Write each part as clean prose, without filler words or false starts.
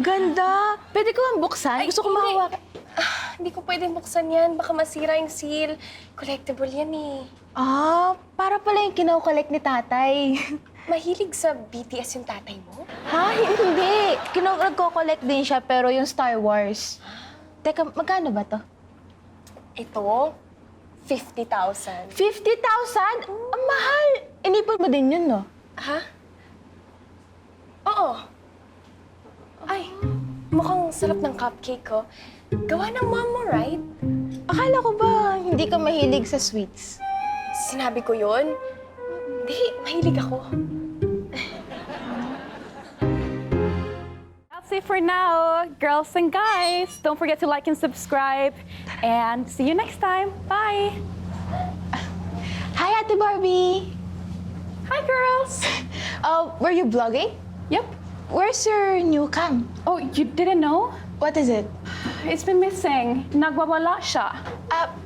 Ang ganda! Pwede ko bang buksan? Gusto ko mahawak. Hindi ko pwedeng buksan yan. Baka masira yung seal. Collectible yan eh. Para pala yung kino-collect ni tatay. Mahilig sa BTS yung tatay mo? Ha? Hindi. Nagko-collect din siya, pero yung Star Wars. Teka, magkano ba to? Ito, 50,000. 50,000? Ang mahal! Inipon mo din yun, no? Ha? Oo. Ay, mukhang sarap ng cupcake ko. Gawa ng mom mo, right? Akala ko ba hindi ka mahilig sa sweets? Sinabi ko yun? Hindi, mahilig ako. That's it for now, girls and guys. Don't forget to like and subscribe. And see you next time. Bye. Hi, Ate Barbie! Hi, girls. Were you vlogging? Yep. Where's your new cam? Oh, you didn't know? What is it? It's been missing. Nagwawala siya.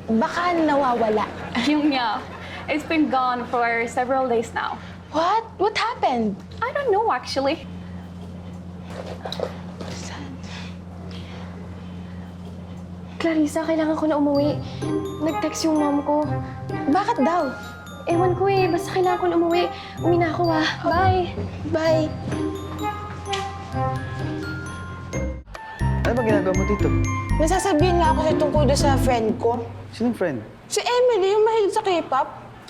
Baka nawawala. Yung niya. It's been gone for several days now. What? What happened? I don't know, actually. Clarissa, kailangan ko na umuwi. Nag-text yung mom ko. Bakit daw? Ewan ko eh, basta kailangan ko na umuwi. Uwi na ako ah. Bye! Bye. Ano ba ginagawa mo dito? Nasasabihin nga ako sa tungkol doon sa friend ko. Sinong friend? Si Emily, yung mahilig sa K-pop.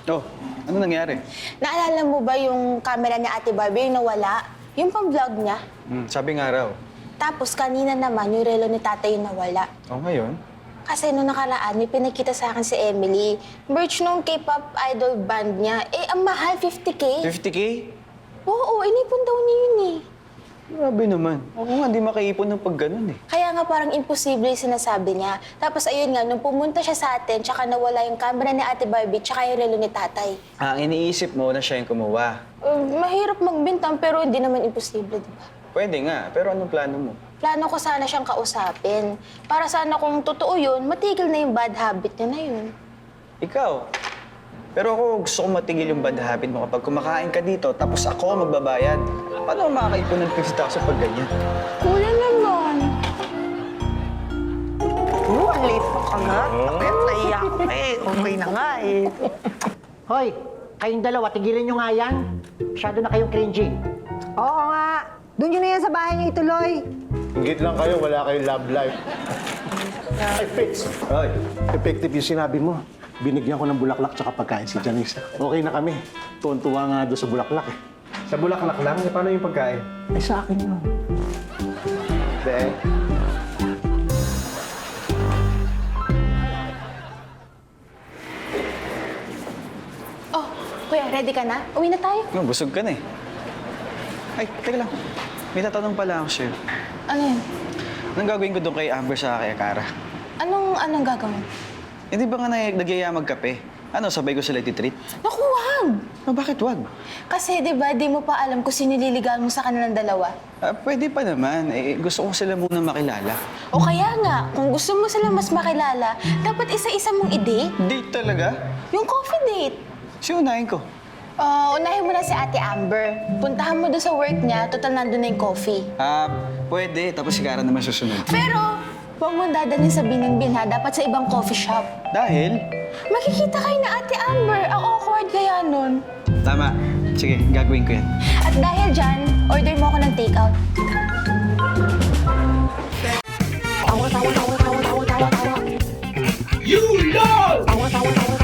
Oh, ano nangyari? Naalala mo ba yung camera ni Ate Barbie yung nawala? Yung pang-vlog niya? Sabi nga raw. Tapos kanina naman yung relo ni tatay yung nawala. Oh, ngayon? Kasi nung nakaraan, may pinakita sa akin si Emily. Merch nung K-pop idol band niya. Ang mahal, 50K. 50K? Oo, inipon daw niya yun eh. Grabe naman. Ako nga, di makaipon ng pag ganun eh. Kaya nga parang imposible yung sinasabi niya. Tapos ayun nga, nung pumunta siya sa atin, tsaka nawala yung camera ni Ate Barbie, tsaka yung relo ni tatay. Ang iniisip mo na siya yung kumuha. Mahirap magbintang pero hindi naman imposible, di ba? Pwede nga, pero anong plano mo? Plano ko sana siyang kausapin. Para sana kung totoo yun, matigil na yung bad habit niya na yun. Ikaw. Pero ako gusto ko matigil yung bad habit mo kapag kumakain ka dito, tapos ako ang magbabayad. Paano ako makakaipon ng 50,000 pag ganyan? Kuya naman. Late pa ka nga. Bakit naiyak ka eh? Okay na nga eh. Hoy, kayong dalawa, tigilan nyo nga yan. Masyado na kayong cringy. Oo nga. Doon yun na yan sa bahay niya ituloy. Ingit lang kayo, wala kayong love life. Ay, Fitz! Hoy, Effective yung sinabi mo. Binigyan ko ng bulaklak tsaka pagkain si Janice. Okay na kami. Tuwan-tuwa nga doon sa bulaklak eh. sa bulaklak lang? Eh, paano yung pagkain? Ay, sa akin yun. De. Oh, kuya, ready ka na? Uwi na tayo. No, busog ka na eh. Ay, teka lang. May tatanong pala ako sa'yo. Ano yun? Anong gagawin ko doon kay Amber sa kay Akara? Anong gagawin? Hindi ba nga nagyaya magkape? Ano, sabay ko sila titreat? Naku, wag! No, bakit wag? Kasi di ba, di mo pa alam kung sino nililigawan mo sa kanilang dalawa. Pwede pa naman. Eh, gusto ko sila muna makilala. O kaya nga, kung gusto mo sila mas makilala, dapat isa-isa mong i-date. Date talaga? Yung coffee date. Siunahin ko. Unahin mo na si Ate Amber. Puntahan mo doon sa work niya, total nandun na yung coffee. Pwede. Tapos si Kara naman susunod. Pero, huwag mo dadalhin sa Binangbin ha, dapat sa ibang coffee shop. Dahil? Makikita kayo na Ate Amber, ang awkward kaya nun. Tama. Sige, gagawin ko yan. At dahil dyan, order mo ako ng take-out. Tawa, tawa, tawa, tawa, tawa, tawa, tawa. You know! Tawa, tawa, tawa,